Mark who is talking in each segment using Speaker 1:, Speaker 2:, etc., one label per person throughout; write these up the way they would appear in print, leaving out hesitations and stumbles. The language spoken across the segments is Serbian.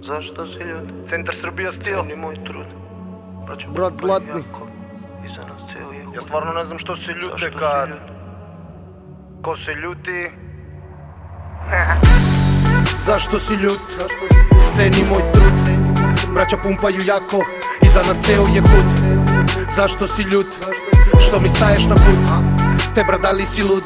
Speaker 1: Zašto si ljud?
Speaker 2: Centar Srbija stil.
Speaker 1: Ceni moj trud.
Speaker 3: Brat zlatni.
Speaker 1: Iza nas ceo je hud.
Speaker 2: Ja stvarno ne znam što se ljute
Speaker 1: Zašto si
Speaker 2: kad...
Speaker 1: ljud?
Speaker 2: Ko se ljuti?
Speaker 3: Zašto si ljut? Ceni moj trud. Braća pumpaju jako, iza nas ceo je hud. Zašto si ljut? Što mi staješ na put? Te bra, da li si lud?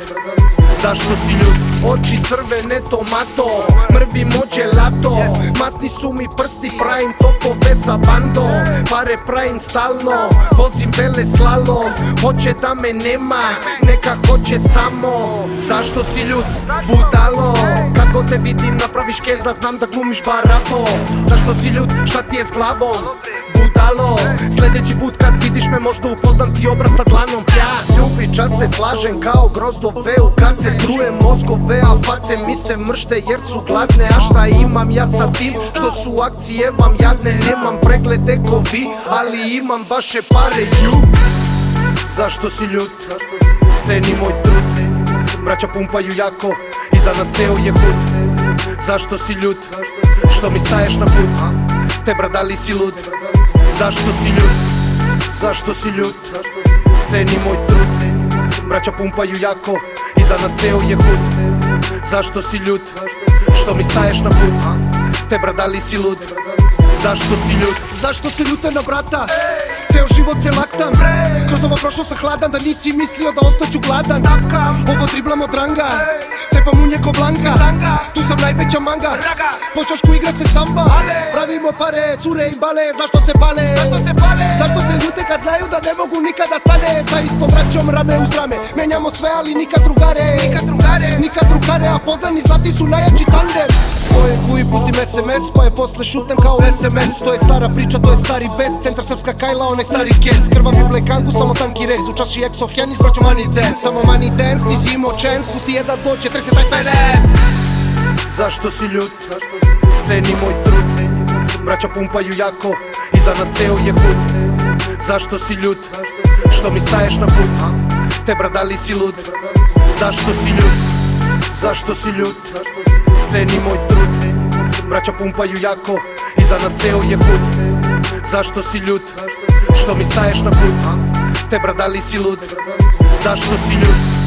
Speaker 3: Zašto si ljut? Oči crvene tomato, mrvi mođe lato. Masni su mi prsti, pravim topove sa bandom. Pare pravim stalno, vozim vele slalom. Hoće da me nema, neka hoće samo. Zašto si ljut? Budalo, kako te vidim napraviš keza, znam da glumiš barabo. Zašto si ljut? Šta ti je s glavom? Budalo, sljedeći put kad vidiš me možda upoznam ti obraz sa dlanom. Ja ljubi časte slažem kao grozdove u kad se truje mozgove, a face mi se mršte jer su gladne. A šta imam ja sa tim što su akcije vam jadne? Nemam preglede ko vi, ali imam vaše pare ju. Zašto si ljut? Ceni moj trud. Braća pumpaju jako, iza nas ceo je hud. Zašto si ljut? Što mi staješ na put? Te bra, da li si lud? Zašto si ljut? Zašto si ljut? Ceni moj trud. Braća pumpaju jako, iza nas ceo je hud. Zašto si ljut? Što mi staješ na put? Te bra, da li si lud? Zašto si ljut? Zašto si ljute na brata? Ceo život se laktam. Kroz ovo prošlo sam hladan, da nisi mislio da ostaću gladan. Ovo driblam od ranga, cepam unje ko Blanka. Tu sam najveća manga, po čošku igra se samba. Pravimo pare, cure i bale, zašto se pale? Zašto se ljute kad znaju da ne mogu nikada stanem? Sa istom braćom rame uz rame, menjamo sve ali nikad drugare. Nikad drugare, a poznani zlati su najjači tandem. Moje kuji pustim SMS, pa je posle šutem kao SMS. To je stara priča, to je stari bes. Centar Srpska kajla, onaj stari kes. Krvavi blekangu, samo tanki rez. U čaši exo hjanis, braćo money dance. Samo money dance, nisi imao chance. Pusti jedan doće, trese taj fenes. Zašto si ljut? Ceni moj trud. Braća pumpaju jako, iza nas ceo je hud. Zašto si ljut? Što mi staješ na put? Te bra, da li si lud? Zašto si ljut? Zašto si ljut? Ceni moj trud. Braća pumpaju jako, iza nas ceo je hud. Zašto si ljut? Što mi staješ na put? Te bra, da li si lud? Zašto si ljut?